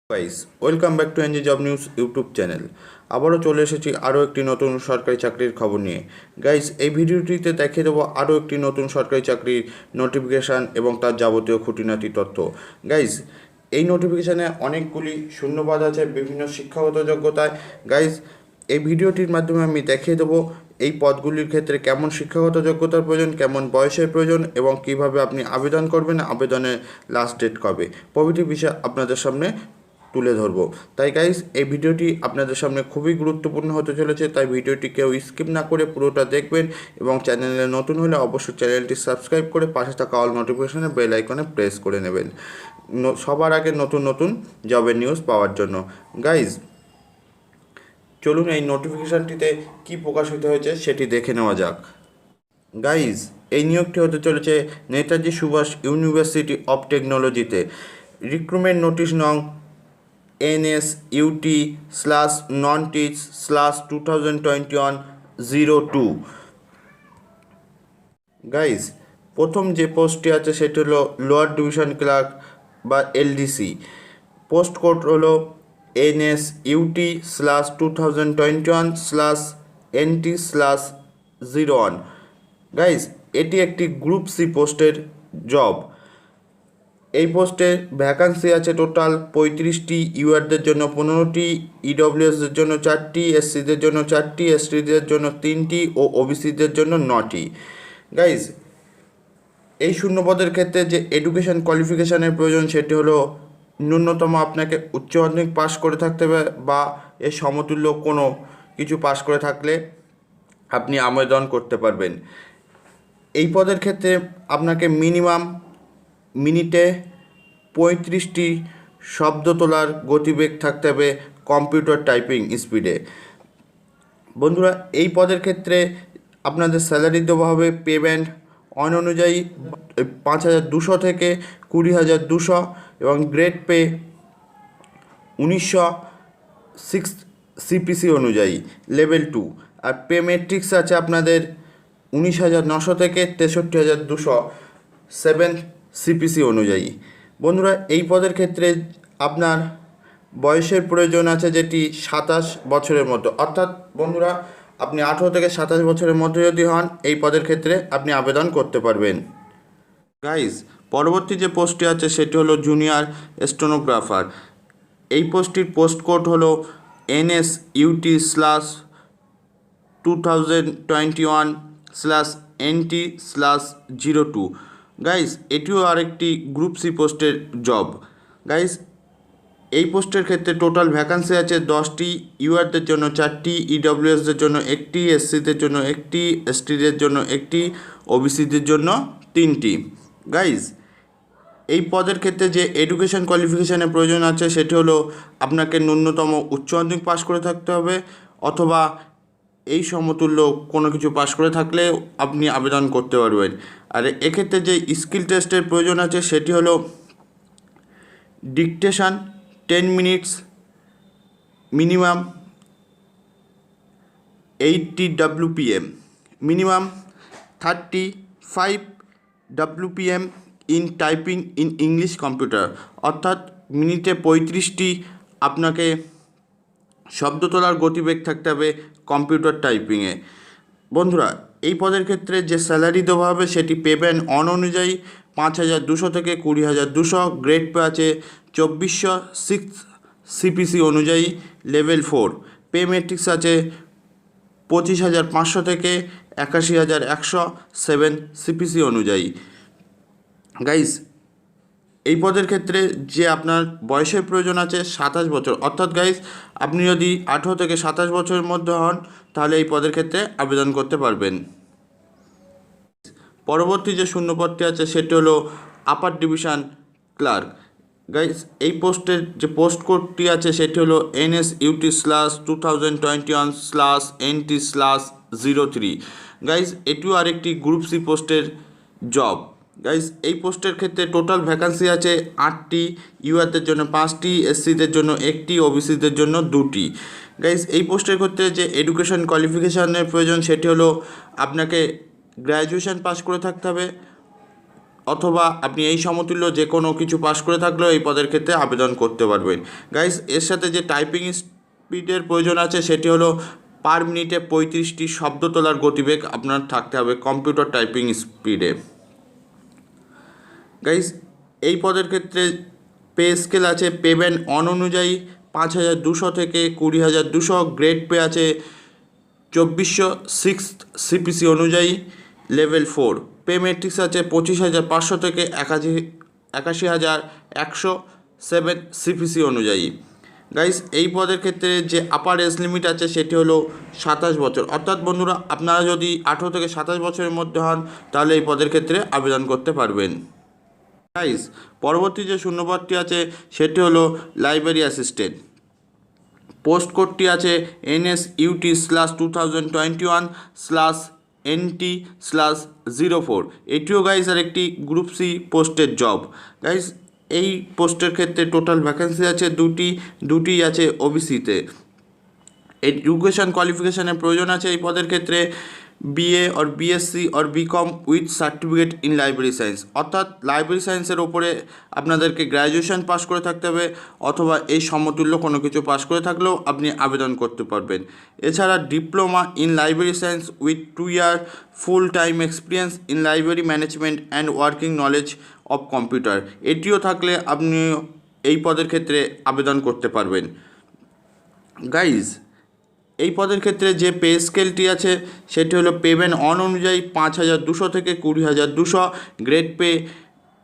Guys, welcome back to NG job news YouTube channel. আবারও চলে এসেছি আরও একটি নতুন সরকারি চাকরির খবর নিয়ে। গাইস, এই ভিডিওটিতে দেখিয়ে দেবো আরও একটি নতুন সরকারি চাকরির নোটিফিকেশান এবং তার যাবতীয় খুঁটিনাটি তথ্য। গাইস, এই নোটিফিকেশানে অনেকগুলি শূন্যপদ আছে বিভিন্ন শিক্ষাগত যোগ্যতায়। গাইস, এই ভিডিওটির মাধ্যমে আমি দেখিয়ে দেবো এই পদগুলির ক্ষেত্রে কেমন শিক্ষাগত যোগ্যতার প্রয়োজন, কেমন বয়সের প্রয়োজন এবং কিভাবে আপনি আবেদন করবেন, আবেদনের লাস্ট ডেট কবে, প্রভৃতি বিষয় আপনাদের সামনে তুলে ধরবো। তাই গাইস, এই ভিডিওটি আপনাদের সামনে খুবই গুরুত্বপূর্ণ হতে চলেছে, তাই ভিডিওটি কেউ স্কিপ না করে পুরোটা দেখবেন এবং চ্যানেলে নতুন হলে অবশ্যই চ্যানেলটি সাবস্ক্রাইব করে পাশে থাকা অল নোটিফিকেশনে বেল আইকনে প্রেস করে নেবেন সবার আগে নতুন নতুন জবের নিউজ পাওয়ার জন্য। গাইস, চলুন এই নোটিফিকেশানটিতে কি প্রকাশিত হয়েছে সেটি দেখে নেওয়া যাক। গাইজ, এই নিয়োগটি হতে চলেছে নেতাজি সুভাষ ইউনিভার্সিটি অফ টেকনোলজিতে। রিক্রুটমেন্ট নোটিশ নং NSUT/non-teach/2021-02। গাইজ, প্রথম যে পোস্টটি আছে সেটি হলো লোয়ার ডিভিশন ক্লার্ক বা LDC। পোস্ট কোড হলো NSUT/2021/NT/01। গাইজ, এটি একটি গ্রুপ সি পোস্টের জব। এই পোস্টে ভ্যাকান্সি আছে টোটাল 35টি, ইউআরদের জন্য 15টি, ইডব্লিউএসদের জন্য 4টি, এসসিদের জন্য 4টি, এসটিদের জন্য 3টি ও ওবিসিদের জন্য 9টি। গাইজ, এই শূন্যপদের ক্ষেত্রে যে এডুকেশন কোয়ালিফিকেশানের প্রয়োজন সেটি হলো ন্যূনতম আপনাকে উচ্চ মাধ্যমিক পাস করে থাকতে হবে বা এর সমতুল্য কোনো কিছু পাস করে থাকলে আপনি আবেদন করতে পারবেন। এই পদের ক্ষেত্রে আপনাকে মিনিমাম মিনিটে 35টি শব্দ তোলার গতিবেগ থাকতে হবে কম্পিউটার টাইপিং স্পিডে। বন্ধুরা, এই পদের ক্ষেত্রে আপনাদের স্যালারি দেওয়া হবে পেমেন্ট অনুযায়ী 5,200 থেকে 20,200 এবং গ্রেড পে 1900 6 CPC অনুযায়ী লেভেল 2। আর পে মেট্রিক্স আছে আপনাদের 19,900 থেকে 63,200 7 CPC অনুযায়ী। বন্ধুরা, এই পদের ক্ষেত্রে আপনার বয়সের প্রয়োজন আছে যেটি 27 বছরের মতো, অর্থাৎ বন্ধুরা আপনি 18 থেকে 27 বছরের মধ্যে যদি হন এই পদের ক্ষেত্রে আপনি আবেদন করতে পারবেন। গাইজ, পরবর্তী যে পোস্টটি আছে সেটি হলো জুনিয়র স্টেনোগ্রাফার। এই পোস্টটির পোস্ট কোড হলো NSUT/2021/NT/02। গাইজ, এটিও আরেকটি গ্রুপ সি পোস্টের জব। গাইজ, এই পোস্টের ক্ষেত্রে টোটাল ভ্যাকান্সি আছে 10টি, ইউআরদের জন্য 4টি, ইডব্লিউএসদের জন্য 1টি, এসসিদের জন্য 1টি, এসটিদের জন্য 1টি, ওবিসিদের জন্য 3টি। গাইজ, এই পদের ক্ষেত্রে যে এডুকেশন কোয়ালিফিকেশানের প্রয়োজন আছে সেটি হলো আপনাকে ন্যূনতম উচ্চ মাধ্যমিক পাস করে থাকতে হবে অথবা এই সমতুল্য কোনো কিছু পাস করে থাকলে আপনি আবেদন করতে পারবেন। আর এক্ষেত্রে যে স্কিল টেস্টের প্রয়োজন আছে সেটি হলো dictation 10 minutes, minimum 80 WPM, minimum 35 WPM in typing in English computer, অর্থাৎ মিনিটে 35টি আপনাকে শব্দ তোলার গতিবেগ থাকতে হবে কম্পিউটার টাইপিংয়ে। বন্ধুরা, এই পদের ক্ষেত্রে যে স্যালারি দেওয়া হবে সেটি পেমেন্ট অনুযায়ী 5,200 থেকে 20,200, গ্রেড পে আছে 2400 6 CPC অনুযায়ী লেভেল 4। পে মেট্রিক্স আছে 25,500 থেকে 81,100 7 CPC অনুযায়ী। গাইজ, এই পদের ক্ষেত্রে যে আপনার বয়সের প্রয়োজন আছে 27 বছর, অর্থাৎ গাইজ আপনি যদি 18 থেকে 27 বছরের মধ্যে হন তাহলে এই পদের ক্ষেত্রে আবেদন করতে পারবেন। পরবর্তী যে শূন্যপদটি আছে সেটি হলো আপার ডিভিশন ক্লার্ক। গাইজ, এই পোস্টের যে পোস্ট কোডটি আছে সেটি হলো NSUT/2021/NT/03। গাইজ, এটিও আরেকটি গ্রুপ সি পোস্টের জব। গাইজ, এই পোস্টের ক্ষেত্রে টোটাল ভ্যাকান্সি আছে 8টি, ইউআরদের জন্য 5টি, এসসিদের জন্য 1টি, ওবিসিদের জন্য 2টি। গাইজ, এই পোস্টের ক্ষেত্রে যে এডুকেশন কোয়ালিফিকেশানের প্রয়োজন সেটি হলো আপনাকে গ্র্যাজুয়েশন পাস করে থাকতে হবে অথবা আপনি এই সমতুল্য যে কোনো কিছু পাস করে থাকলেও এই পদের ক্ষেত্রে আবেদন করতে পারবেন। গাইস, এর সাথে যে টাইপিং স্পিডের প্রয়োজন আছে সেটি হলো পার মিনিটে 35টি শব্দ তোলার গতিবেগ আপনার থাকতে হবে কম্পিউটার টাইপিং স্পিডে। গাইস, এই পদের ক্ষেত্রে পে স্কেল আছে পেমেন্ট অন অনুযায়ী 5,200 থেকে 20,200, গ্রেড পে আছে 2400 সিক্স সিপিসি অনুযায়ী লেভেল 4, পে মেট্রিক্স আছে 25,500 থেকে 81,100 7 সিপিসি অনুযায়ী। গাইস, এই পদের ক্ষেত্রে যে আপার এজ লিমিট আছে সেটি হলো 27 বছর, অর্থাৎ বন্ধুরা আপনারা যদি 18 থেকে 27 বছরের মধ্যে হন তাহলে এই পদের ক্ষেত্রে আবেদন করতে পারবেন। গাইস, পরবর্তী যে শূন্যপদটি আছে সেটি হলো লাইব্রেরি অ্যাসিস্ট্যান্ট। পোস্ট কোডটি আছে NSUT/2021/NT/04। এটিও গাইস আর একটি গ্রুপ সি পোস্টের জব। গাইস, এই পোস্টের ক্ষেত্রে টোটাল ভ্যাকেন্সি আছে দুটি আছে ওবিসিতে। এডুকেশন কোয়ালিফিকেশানের প্রয়োজন আছে এই পদের ক্ষেত্রে BA or BSc or BCom with certificate in library science, অর্থাৎ লাইব্রেরি সায়েন্সের ওপরে আপনাদেরকে গ্র্যাজুয়েশন পাস করে থাকতে হবে অথবা এই সমতুল্য কোনো কিছু পাস করে থাকলেও আপনি আবেদন করতে পারবেন। এছাড়া diploma in library science with 2 year full time experience in library management and working knowledge of computer, এটিও থাকলে আপনি এই পদের ক্ষেত্রে আবেদন করতে পারবেন। গাইজ, এই পদের ক্ষেত্রে যে পে স্কেলটি আছে সেটি হলো পেমেন্ট অন অনুযায়ী 5,200 থেকে 20,200, গ্রেড পে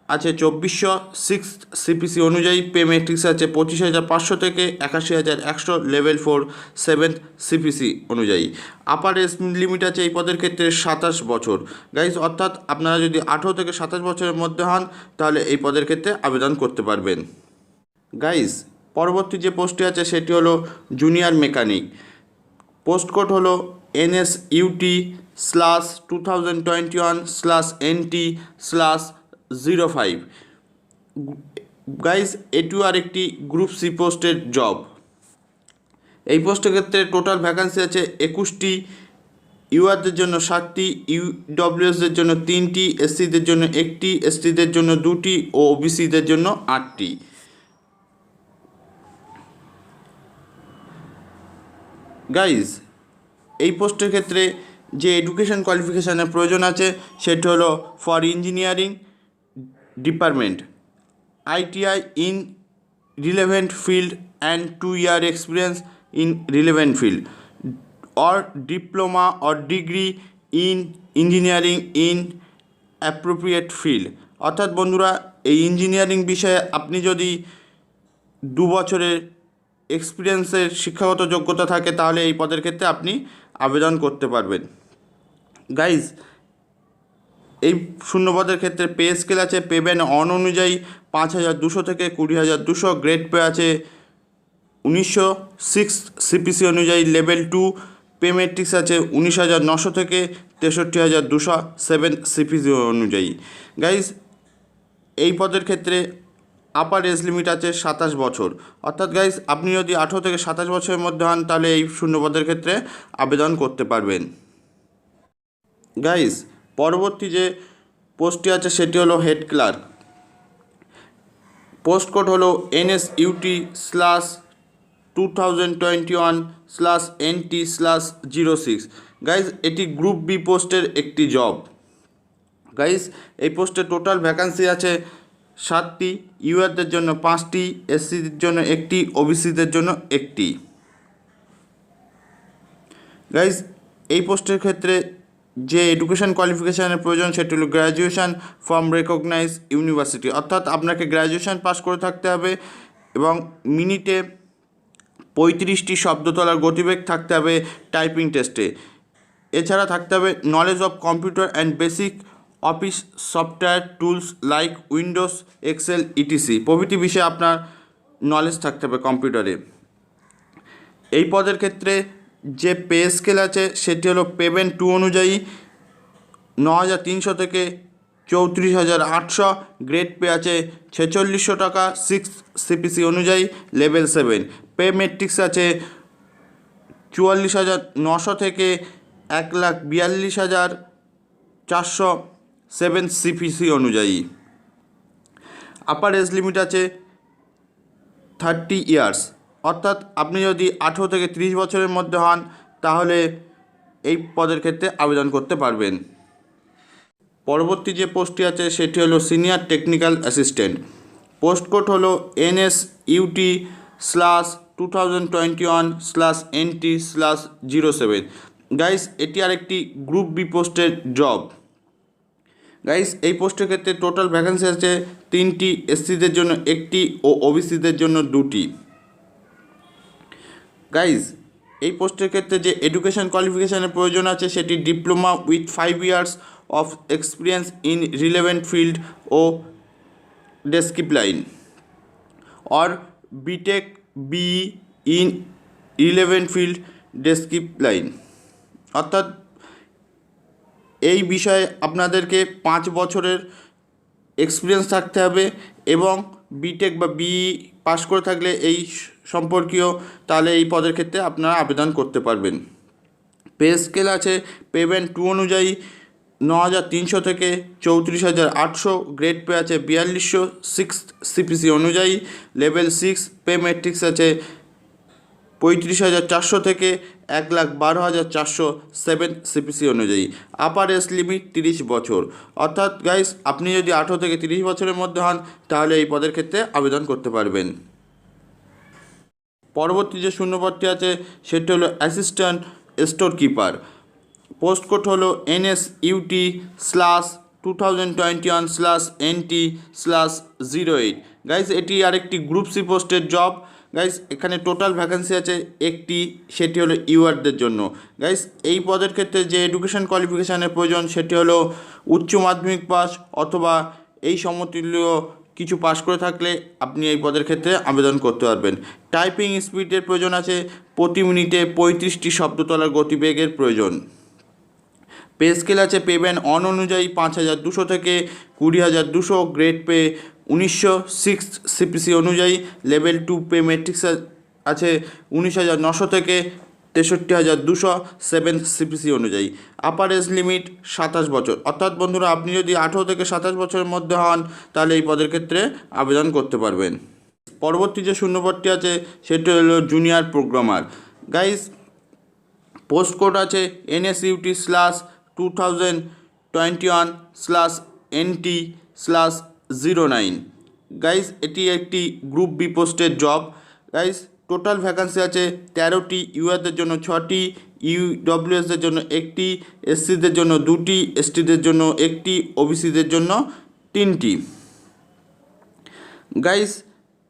আছে 2400 সিক্স সিপিসি অনুযায়ী, পে মেট্রিক্স আছে 25,500 থেকে 81,100 লেভেল 4 7 সিপিসি অনুযায়ী। আপার এজ লিমিট আছে এই পদের ক্ষেত্রে 27 বছর। গাইজ, অর্থাৎ আপনারা যদি 18 থেকে 27 বছরের মধ্যে হন তাহলে এই পদের ক্ষেত্রে আবেদন করতে পারবেন। গাইজ, পরবর্তী যে পোস্টটি আছে সেটি হলো জুনিয়র মেকানিক। পোস্ট কোড হলো NSUT/2021/NT/05। গাইজ, এটিও আর একটি গ্রুপ সি পোস্টের জব। এই পোস্টের ক্ষেত্রে টোটাল ভ্যাকান্সি আছে 21টি, ইউআরদের জন্য 7টি, ইউডব্লিউএসদের জন্য 3টি, এসসিদের জন্য 1টি, এসটিদের জন্য 2টি ও ওবিসিদের জন্য 8টি। গাইজ, এই পোস্টের ক্ষেত্রে যে এডুকেশন কোয়ালিফিকেশানের প্রয়োজন আছে সেটি হলো for engineering department ITI in relevant field and 2 year experience in relevant field or diploma or degree in engineering in appropriate field, অর্থাৎ বন্ধুরা এই ইঞ্জিনিয়ারিং বিষয়ে আপনি যদি 2 বছরের এক্সপিরিয়েন্সের শিক্ষাগত যোগ্যতা থাকে তাহলে এই পদের ক্ষেত্রে আপনি আবেদন করতে পারবেন। গাইজ, এই শূন্যপদের ক্ষেত্রে পে স্কেল আছে পেমেন্ট অন অনুযায়ী 5,200 থেকে 20,200, গ্রেড পে আছে 1900 সিক্স সিপিসি অনুযায়ী লেভেল 2, পে মেট্রিক্স আছে 19,900 থেকে 63,200 7 সিপিসি অনুযায়ী। গাইজ, এই পদের ক্ষেত্রে আপার এজ লিমিট আছে 27 বছর, অর্থাৎ গাইজ আপনি যদি 18 থেকে 27 বছরের মধ্যে হন তাহলে এই শূন্যপদের ক্ষেত্রে আবেদন করতে পারবেন। গাইজ, পরবর্তী যে পোস্টটি আছে সেটি হলো হেড ক্লার্ক। পোস্ট কোড হলো NSUT/2021/NT/06। গাইজ, এটি গ্রুপ বি পোস্টের একটি জব। গাইজ, এই পোস্টে টোটাল ভ্যাকান্সি আছে 7টি, ইউআরদের জন্য 5টি, এসসিদের জন্য 1টি, ওবিসিদের জন্য 1টি। গাইজ, এই পোস্টের ক্ষেত্রে যে এডুকেশন কোয়ালিফিকেশানের প্রয়োজন সেটি হলো গ্র্যাজুয়েশন ফ্রম রেকগনাইজ ইউনিভার্সিটি, অর্থাৎ আপনাকে গ্র্যাজুয়েশন পাস করে থাকতে হবে এবং মিনিটে 35টি শব্দ তোলার গতিবেগ থাকতে হবে টাইপিং টেস্টে। এছাড়া থাকতে হবে knowledge of computer and basic office software tools like Windows, Excel, etc প্রভৃতি বিষয়ে আপনার নলেজ থাকতে হবে কম্পিউটারে। এই পদের ক্ষেত্রে যে পে স্কেল আছে সেটি হলো পেমেন্ট 2 অনুযায়ী 9,300 থেকে 34,800, গ্রেড পে আছে 4600 টাকা 6 সিপিসি অনুযায়ী লেভেল 7, পে মেট্রিক্স আছে 44,900 থেকে 1,42,400 7 সিপিসি অনুযায়ী। আপার এজ লিমিট আছে 30 ইয়ার্স, অর্থাৎ আপনি যদি 18 থেকে 30 বছরের মধ্যে হন তাহলে এই পদের ক্ষেত্রে আবেদন করতে পারবেন। পরবর্তী যে পোস্টটি আছে সেটি হলো senior technical assistant. Post code হলো NSUT/2021/NT/07। গাইস এটি আরেকটি গ্রুপ বি পোস্টের জব। গাইস এই পোস্টের ক্ষেত্রে টোটাল ভ্যাকেন্সি আছে 3টি, এসসিদের জন্য 1টি ও ওবিসিদের জন্য 2টি। গাইস এই পোস্টের ক্ষেত্রে যে এডুকেশন কোয়ালিফিকেশানের প্রয়োজন আছে সেটি diploma with 5 years of experience in relevant field ও ডিসিপ্লিন और BTech B in relevant field discipline, অর্থাৎ এই বিষয়ে আপনাদেরকে 5 বছরের এক্সপিরিয়েন্স থাকতে হবে এবং বিটেক বা বিই পাস করে থাকলে এই সম্পর্কীয়, তাহলে এই পদের ক্ষেত্রে আপনারা আবেদন করতে পারবেন। পে স্কেল আছে পেমেন্ট 2 অনুযায়ী 9,300 থেকে 34,800, গ্রেড পে আছে 4200 6 সিপিসি অনুযায়ী, লেভেল 6 পে ম্যাট্রিক্স আছে 35,400 থেকে 1,12,400 7 সিপিসি অনুযায়ী। আপার এজ লিমিট 30 বছর, অর্থাৎ গাইস আপনি যদি 18 থেকে 30 বছরের মধ্যে হন তাহলে এই পদের ক্ষেত্রে আবেদন করতে পারবেন। পরবর্তী যে শূন্যপদটি আছে সেটি হলো assistant store keeper. Post code হলো NSUT/2021/NT/08। গাইস এটি আরেকটি গ্রুপ সি পোস্টের জব। গাইস এখানে টোটাল ভ্যাকেন্সি আছে 1টি, সেটি হলো ইউআরদের জন্য। গাইস এই পদের ক্ষেত্রে যে এডুকেশন কোয়ালিফিকেশানের প্রয়োজন সেটি হলো উচ্চ মাধ্যমিক পাস অথবা এই সমতুল্য কিছু পাস করে থাকলে আপনি এই পদের ক্ষেত্রে আবেদন করতে পারবেন। টাইপিং স্পিডের প্রয়োজন আছে, প্রতি মিনিটে 35টি শব্দ তোলার গতিবেগের প্রয়োজন। পে স্কেল আছে পেমেন্ট অন অনুযায়ী 5,200 থেকে 20,200, গ্রেড পে 1900 6 সিপিসি অনুযায়ী, লেভেল 2 পে ম্যাট্রিক্স আছে 19,900 থেকে 63,200 7 সিপিসি অনুযায়ী। আপার এজ লিমিট 27 বছর, অর্থাৎ বন্ধুরা আপনি যদি 18 থেকে 27 বছরের মধ্যে হন তাহলে এই পদের ক্ষেত্রে আবেদন করতে পারবেন। পরবর্তী যে শূন্যপদটি আছে সেটি হলো junior programmer. Guys post code আছে NSUT/2021/NT/09। গাইস এটি একটি গ্রুপ বি পোস্টের জব। গাইস টোটাল ভ্যাকান্সি আছে 13টি, ইউআরদের জন্য 6টি, ইউডব্লিউএসদের জন্য 1টি, এসসিদের জন্য 2টি, এসটিদের জন্য 1টি, ওবিসিদের জন্য 3টি। গাইস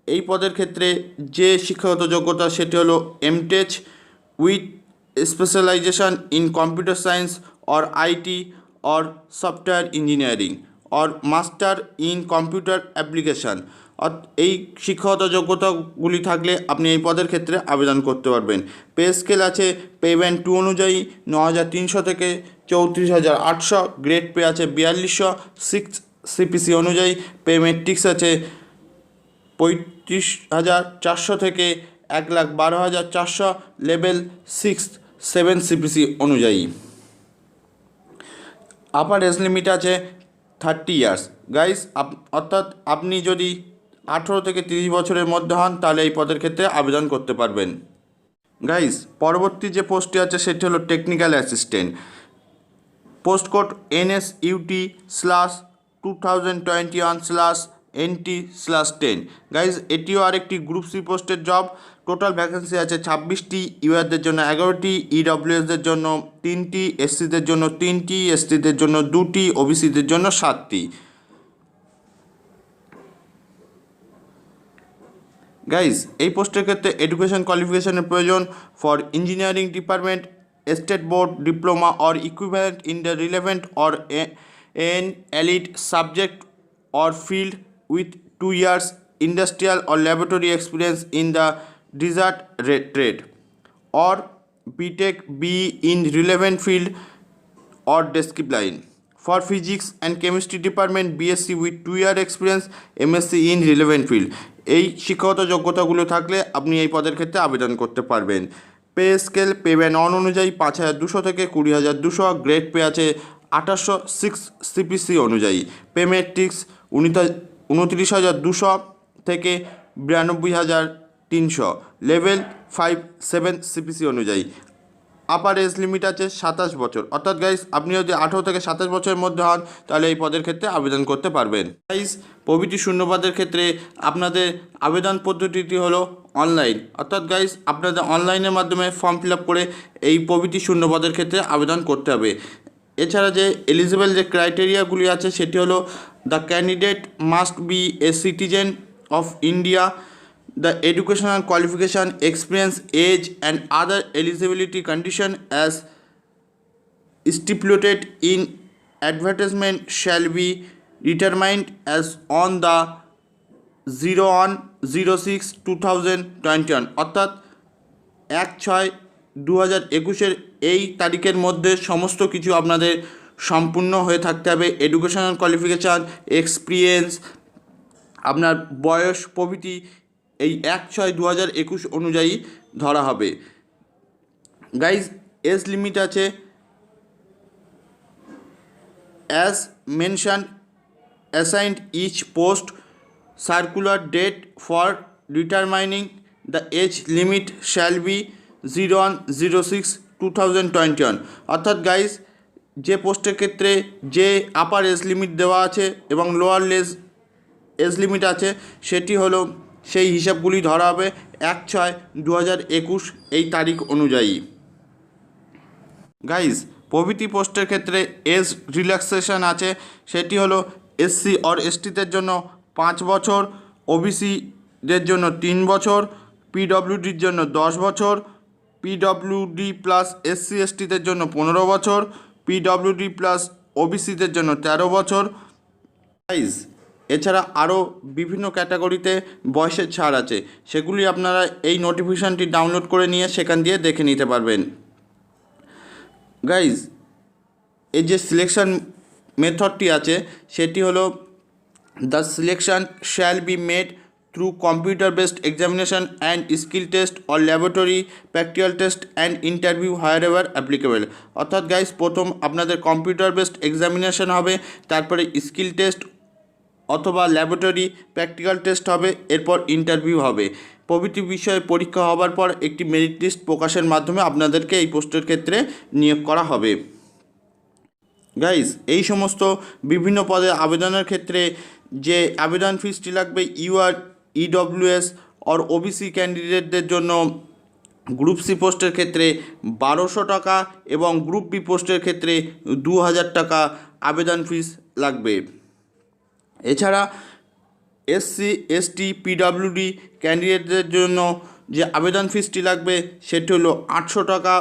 এই পদের ক্ষেত্রে যে শিক্ষাগত যোগ্যতা সেটি হলো MTech with specialisation in computer science और आईटी और সফটওয়্যার ইঞ্জিনিয়ারিং और মাস্টার ইন কম্পিউটার অ্যাপ্লিকেশান। এই শিক্ষাগত যোগ্যতাগুলি থাকলে আপনি এই পদের ক্ষেত্রে আবেদন করতে পারবেন। পে স্কেল আছে পেমেন্ট 2 অনুযায়ী 9,300 থেকে 34,800, গ্রেড পে আছে 4200 6 সিপিসি অনুযায়ী, পে ম্যাট্রিক্স আছে 35,400 থেকে 1,12,400, লেভেল 6 7 সিপিসি অনুযায়ী। আপার এজ লিমিট আছে 30 ইয়ার্স। গাইস অর্থাৎ আপনি যদি 18 থেকে 30 বছরের মধ্যে হন তাহলে এই পদের ক্ষেত্রে আবেদন করতে পারবেন। গাইস পরবর্তী যে পোস্টটি আছে সেটি হলো technical assistant. Post code NSUT/2021/NT/10। Guys এটিও আরেকটি গ্রুপ সি পোস্টের জব। টোটাল ভ্যাকেন্সি আছে 26টি, ইউআরদের জন্য 11টি, ইডব্লিউএসদের জন্য 3টি, এসসিদের জন্য 3টি, এসটিদের জন্য 2টি, ওবিসিদের জন্য 7টি। গাইজ এই পোস্টের ক্ষেত্রে এডুকেশন কোয়ালিফিকেশনের প্রয়োজন for engineering department, state board diploma or equivalent in the relevant or an elite subject or field with 2 years industrial or laboratory experience in the desired trade or BTech B in relevant field or discipline. For physics and chemistry department BSc with 2-year experience, MSc in relevant field। এই শিক্ষাগত যোগ্যতাগুলো থাকলে আপনি এই পদের ক্ষেত্রে আবেদন করতে পারবেন। পে স্কেল পেমেন্ট অন অনুযায়ী 5,200 থেকে 20,200, গ্রেড পে আছে 2800 6 সিপিসি অনুযায়ী, পে ম্যাট্রিক্স 29,200 থেকে 92,300, লেভেল 5-7 সিপিসি অনুযায়ী। আপার এজ লিমিট আছে 27 বছর, অর্থাৎ গাইস আপনি যদি 18 থেকে 27 বছরের মধ্যে হন তাহলে এই পদের ক্ষেত্রে আবেদন করতে পারবেন। গাইস প্রভৃতি শূন্যপদের ক্ষেত্রে আপনাদের আবেদন পদ্ধতিটি হলো অনলাইন, অর্থাৎ গাইস আপনাদের অনলাইনের মাধ্যমে ফর্ম ফিল আপ করে এই প্রভৃতি শূন্যপদের ক্ষেত্রে আবেদন করতে হবে। এছাড়া যে এলিজিবল যে ক্রাইটেরিয়াগুলি আছে সেটি হলো the candidate must B a citizen of India, the educational qualification, experience, age and other eligibility condition as stipulated in advertisement shall be determined as on the 01/06/2021, অর্থাৎ 1/6/2021 এই তারিখের মধ্যে সমস্ত কিছু আপনাদের সম্পূর্ণ হয়ে থাকতে হবে। এডুকেশনাল কোয়ালিফিকেশান, এক্সপিরিয়েন্স, আপনার বয়স প্রভৃতি এই 1/6/2021 অনুযায়ী ধরা হবে। গাইজ এজ লিমিট আছে as mention assigned each post circular date for determining the age limit shall be 01/06/2021, অর্থাৎ গাইজ যে পোস্টের ক্ষেত্রে যে আপার এজ লিমিট দেওয়া আছে এবং লোয়ার এজ লিমিট আছে সেটি হলো সেই হিসাবগুলি ধরা হবে 1/6/2021 এই তারিখ অনুযায়ী। গাইজ প্রভৃতি পোস্টের ক্ষেত্রে এজ রিল্যাক্সেশন আছে, সেটি হলো এসসি অর এসটিদের জন্য 5 বছর, ওবিসিদের জন্য 3 বছর, পিডব্লিউডির জন্য 10 বছর, পিডব্লিউডি প্লাস এসসি এসটিদের জন্য 15 বছর, পিডব্লিউডি প্লাস ওবিসিদের জন্য 13 বছর। গাইজ এছাড়া আরও বিভিন্ন ক্যাটাগরিতে বয়সের ছাড় আছে, সেগুলি আপনারা এই নোটিফিকেশানটি ডাউনলোড করে নিয়ে সেখান দিয়ে দেখে নিতে পারবেন। গাইজ এই যে সিলেকশন মেথডটি আছে সেটি হলো the selection shall be made through computer based examination and skill test or laboratory practical test and interview wherever applicable, অর্থাৎ গাইজ প্রথম আপনাদের কম্পিউটার বেসড এক্সামিনেশন হবে, তারপরে স্কিল টেস্ট অথবা ল্যাবরেটরি প্র্যাকটিক্যাল টেস্ট হবে, এরপর ইন্টারভিউ হবে। প্রভৃতি বিষয়ে পরীক্ষা হবার পর একটি মেরিট লিস্ট প্রকাশের মাধ্যমে আপনাদেরকে এই পোস্টের ক্ষেত্রে নিয়োগ করা হবে। গাইজ এই সমস্ত বিভিন্ন পদে আবেদনের ক্ষেত্রে যে আবেদন ফিসটি লাগবে ইউআর, ইডব্লিউএস অর ওবিসি ক্যান্ডিডেটদের জন্য গ্রুপ সি পোস্টের ক্ষেত্রে 1200 টাকা এবং গ্রুপ বি পোস্টের ক্ষেত্রে 2000 টাকা আবেদন ফিস লাগবে। এছাড়া এসসি, এসটি, পিডব্লিউডি ক্যান্ডিডেটদের জন্য যে আবেদন ফিসটি লাগবে সেটি হলো 800 টাকা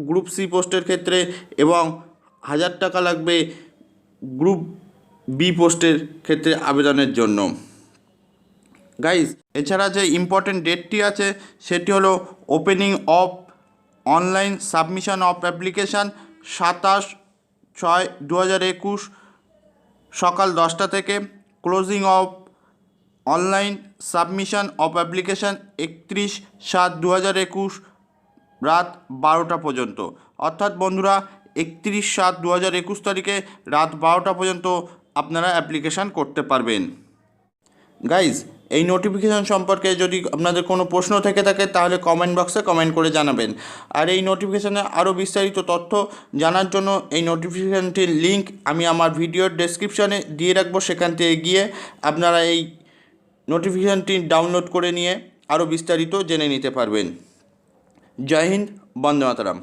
গ্রুপ সি পোস্টের ক্ষেত্রে এবং 1000 টাকা লাগবে গ্রুপ বি পোস্টের ক্ষেত্রে আবেদনের জন্য। গাইজ এছাড়া যে ইম্পর্টেন্ট ডেটটি আছে সেটি হলো opening of online submission of application 27/6/2021 সকাল 10টা থেকে, closing of online submission of application 31/7/2021 রাত 12টা পর্যন্ত, অর্থাৎ বন্ধুরা 31/7/2021 তারিখে রাত 12টা পর্যন্ত আপনারা অ্যাপ্লিকেশান করতে পারবেন। গাইজ এই নোটিফিকেশান সম্পর্কে যদি আপনাদের কোনো প্রশ্ন থেকে থাকে তাহলে কমেন্ট বক্সে কমেন্ট করে জানাবেন। আর এই নোটিফিকেশানে আরও বিস্তারিত তথ্য জানার জন্য এই নোটিফিকেশানটির লিঙ্ক আমি আমার ভিডিওর ডেসক্রিপশানে দিয়ে রাখবো, সেখান থেকে গিয়ে আপনারা এই নোটিফিকেশানটি ডাউনলোড করে নিয়ে আরও বিস্তারিত জেনে নিতে পারবেন। জয় হিন্দ, বন্দে মাতরম।